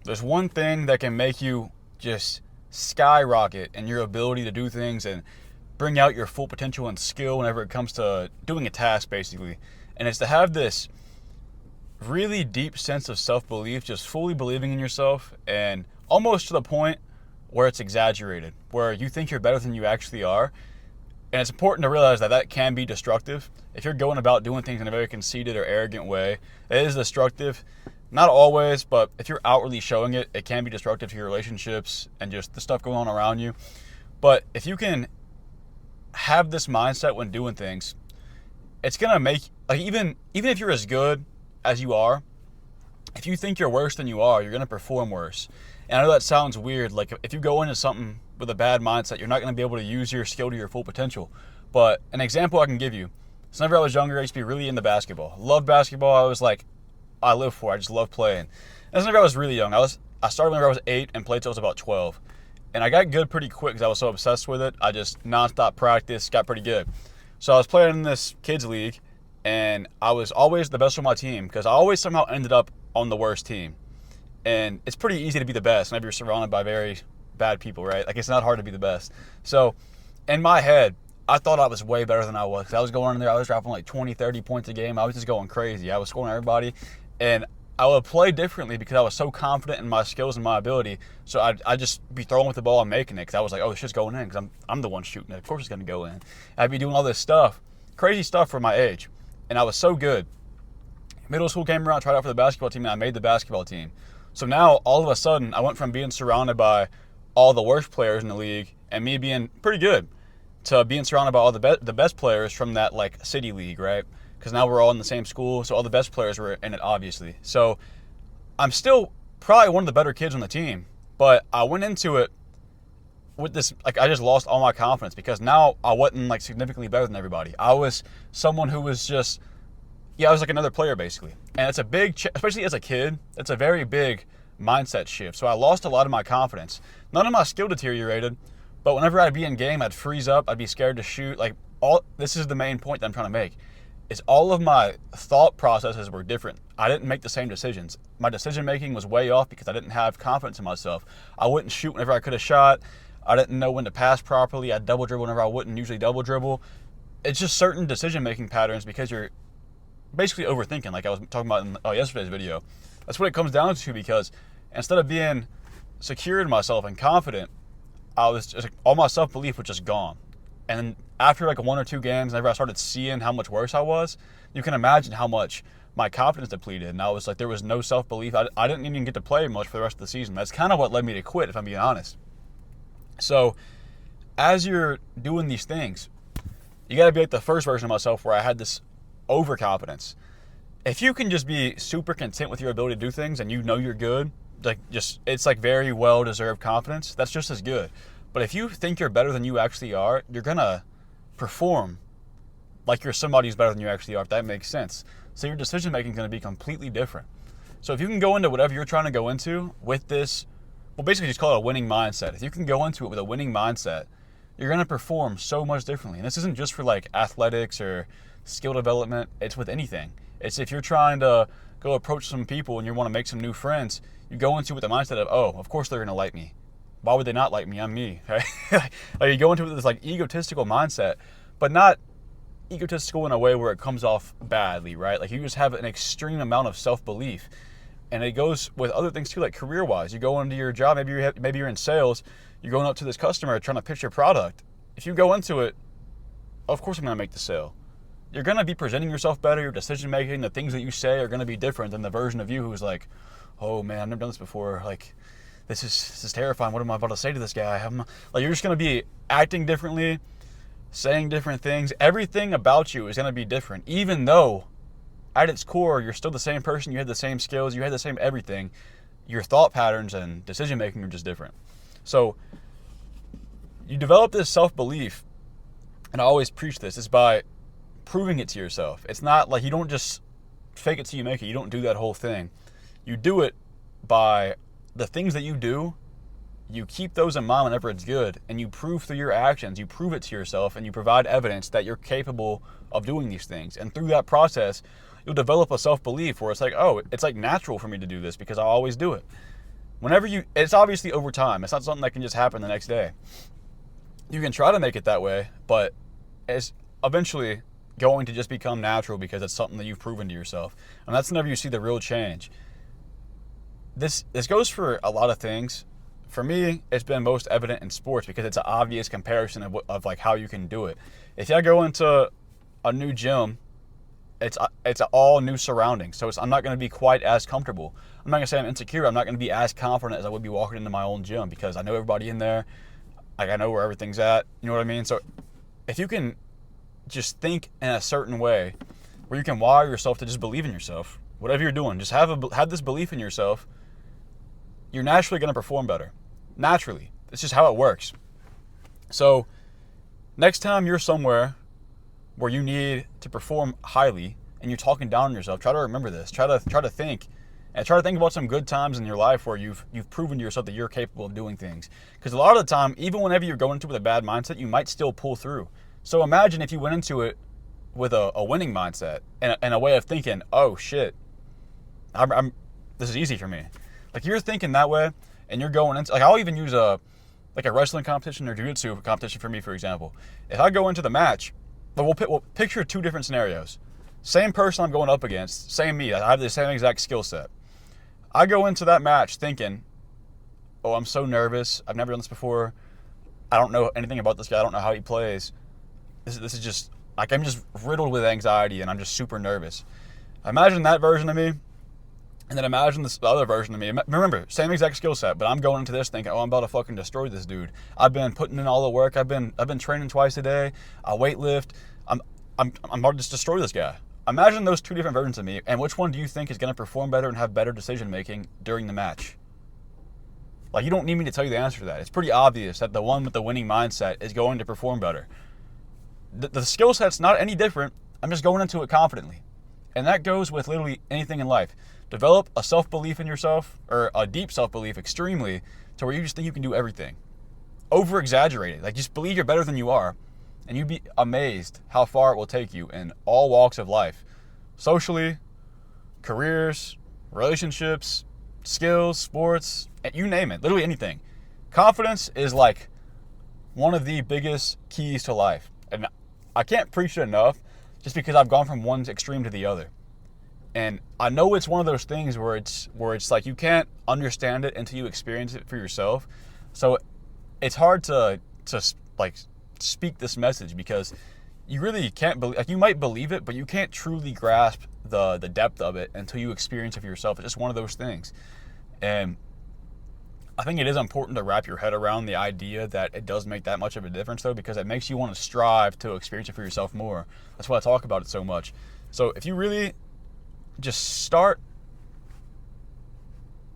there's one thing that can make you just skyrocket in your ability to do things and bring out your full potential and skill whenever it comes to doing a task, basically. And it's to have this really deep sense of self-belief, just fully believing in yourself, and almost to the point where it's exaggerated, where you think you're better than you actually are. And it's important to realize that that can be destructive. If you're going about doing things in a very conceited or arrogant way, it is destructive. Not always, but if you're outwardly showing it, it can be destructive to your relationships and just the stuff going on around you. But if you can have this mindset when doing things, it's going to make, like, even if you're as good as you are, if you think you're worse than you are, you're going to perform worse. And I know that sounds weird. Like, if you go into something with a bad mindset, you're not going to be able to use your skill to your full potential. But an example I can give you, so whenever I was younger, I used to be really into basketball. Loved basketball. I lived for it. I just loved playing. And whenever I was really young, I started whenever I was 8 and played till I was about 12. And I got good pretty quick because I was so obsessed with it. I just nonstop practice, got pretty good. So I was playing in this kids league, and I was always the best on my team because I always somehow ended up on the worst team. And it's pretty easy to be the best whenever you're surrounded by very bad people, right? Like, it's not hard to be the best. So in my head, I thought I was way better than I was. 'Cause I was going in there, I was dropping like 20, 30 points a game. I was just going crazy. I was scoring everybody. And I would play differently because I was so confident in my skills and my ability. So I'd just be throwing with the ball and making it because I was like, oh, this shit's going in because I'm the one shooting it. Of course it's going to go in. I'd be doing all this stuff, crazy stuff for my age. And I was so good. Middle school came around, tried out for the basketball team, and I made the basketball team. So now, all of a sudden, I went from being surrounded by all the worst players in the league and me being pretty good to being surrounded by all the best players from that, like, city league, right? Because now we're all in the same school, so all the best players were in it, obviously. So I'm still probably one of the better kids on the team, but I went into it with this, like, I just lost all my confidence because now I wasn't, like, significantly better than everybody. I was someone who was just, I was like another player, basically. And it's a big, especially as a kid, it's a very big mindset shift. So I lost a lot of my confidence. None of my skill deteriorated, but whenever I'd be in game, I'd freeze up, I'd be scared to shoot. Like, this is the main point that I'm trying to make. Is all of my thought processes were different. I didn't make the same decisions. My decision making was way off because I didn't have confidence in myself. I wouldn't shoot whenever I could have shot. I didn't know when to pass properly. I'd double dribble whenever I wouldn't usually double dribble. It's just certain decision making patterns because you're basically overthinking, like I was talking about in yesterday's video. That's what it comes down to, because instead of being secure in myself and confident, I was just, all my self-belief was just gone. And then after like 1 or 2 games, whenever I started seeing how much worse I was, you can imagine how much my confidence depleted. And I was like, there was no self-belief. I didn't even get to play much for the rest of the season. That's kind of what led me to quit, if I'm being honest. So as you're doing these things, you got to be like the first version of myself where I had this overconfidence. If you can just be super content with your ability to do things and you know you're good, like, just, it's like very well-deserved confidence, that's just as good. But if you think you're better than you actually are, you're going to perform like you're somebody who's better than you actually are, if that makes sense. So your decision making is going to be completely different. So if you can go into whatever you're trying to go into with this, well, basically just call it a winning mindset. If you can go into it with a winning mindset, you're going to perform so much differently. And this isn't just for like athletics or skill development. It's with anything. It's if you're trying to go approach some people and you want to make some new friends, you go into it with the mindset of, oh, of course they're going to like me. Why would they not like me? I'm me. Right? Like, you go into it with this like egotistical mindset, but not egotistical in a way where it comes off badly, right? Like, you just have an extreme amount of self-belief. And it goes with other things too, like career-wise. You go into your job, maybe you're in sales, you're going up to this customer trying to pitch your product. If you go into it, of course I'm going to make the sale. You're going to be presenting yourself better, your decision-making, the things that you say are going to be different than the version of you who's like, oh man, I've never done this before. Like, this is terrifying. What am I about to say to this guy? Like, you're just going to be acting differently, saying different things. Everything about you is going to be different, even though at its core, you're still the same person. You had the same skills. You had the same everything. Your thought patterns and decision-making are just different. So you develop this self-belief, and I always preach this, is by proving it to yourself. It's not like you don't just fake it till you make it. You don't do that whole thing. You do it by the things that you do. You keep those in mind whenever it's good, and you prove through your actions. You prove it to yourself, and you provide evidence that you're capable of doing these things. And through that process, you'll develop a self-belief where it's like, oh, it's like natural for me to do this because I always do it. it's obviously over time. It's not something that can just happen the next day. You can try to make it that way, but it's eventually going to just become natural because it's something that you've proven to yourself. And that's whenever you see the real change. This goes for a lot of things. For me, it's been most evident in sports because it's an obvious comparison of like how you can do it. If I go into a new gym, it's all new surroundings, so I'm not going to be quite as comfortable. I'm not going to say I'm insecure. I'm not going to be as confident as I would be walking into my own gym because I know everybody in there. Like I know where everything's at. You know what I mean? So if you can just think in a certain way where you can wire yourself to just believe in yourself, whatever you're doing, just have this belief in yourself, you're naturally going to perform better. Naturally. It's just how it works. So next time you're somewhere where you need to perform highly and you're talking down on yourself, try to remember this. Try to think about some good times in your life where you've proven to yourself that you're capable of doing things. Because a lot of the time, even whenever you're going into it with a bad mindset, you might still pull through. So imagine if you went into it with a winning mindset and a way of thinking, oh shit, this is easy for me. Like you're thinking that way and you're going into, like I'll even use a wrestling competition or jiu-jitsu competition for me, for example. If I go into the match, we'll picture two different scenarios. Same person I'm going up against, same me. I have the same exact skill set. I go into that match thinking, oh, I'm so nervous. I've never done this before. I don't know anything about this guy. I don't know how he plays. This is just, like I'm just riddled with anxiety and I'm just super nervous. Imagine that version of me, and then imagine this other version of me. Remember, same exact skill set, but I'm going into this thinking, oh, I'm about to fucking destroy this dude. I've been putting in all the work. I've been training twice a day. I weight lift. I'm about to just destroy this guy. Imagine those two different versions of me, and which one do you think is going to perform better and have better decision making during the match? Like, you don't need me to tell you the answer to that. It's pretty obvious that the one with the winning mindset is going to perform better. The skill set's not any different. I'm just going into it confidently. And that goes with literally anything in life. Develop a self-belief in yourself, or a deep self-belief extremely, to where you just think you can do everything. Over-exaggerate it. Like, just believe you're better than you are, and you'd be amazed how far it will take you in all walks of life. Socially, careers, relationships, skills, sports, you name it. Literally anything. Confidence is like one of the biggest keys to life. And I can't preach it enough just because I've gone from one extreme to the other. And I know it's one of those things where it's like you can't understand it until you experience it for yourself. So it's hard to like speak this message because you really can't believe, like you might believe it, but you can't truly grasp the depth of it until you experience it for yourself. It's just one of those things. And I think it is important to wrap your head around the idea that it does make that much of a difference, though, because it makes you want to strive to experience it for yourself more. That's why I talk about it so much. So if you really just start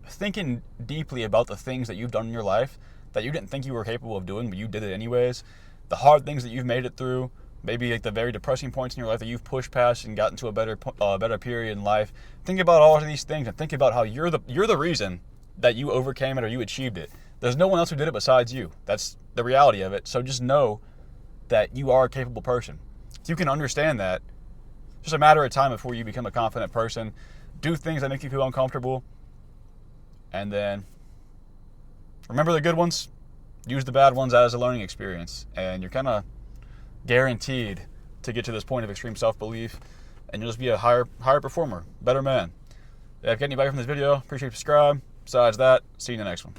thinking deeply about the things that you've done in your life that you didn't think you were capable of doing, but you did it anyways, the hard things that you've made it through, maybe like the very depressing points in your life that you've pushed past and gotten to a better period in life. Think about all of these things and think about how you're the reason that you overcame it or you achieved it. There's no one else who did it besides you. That's the reality of it. So just know that you are a capable person. If you can understand that, it's just a matter of time before you become a confident person. Do things that make you feel uncomfortable. And then remember the good ones. Use the bad ones as a learning experience. And you're kind of guaranteed to get to this point of extreme self-belief. And you'll just be a higher performer, better man. If you get any value from this video, appreciate you subscribe. Besides that, see you in the next one.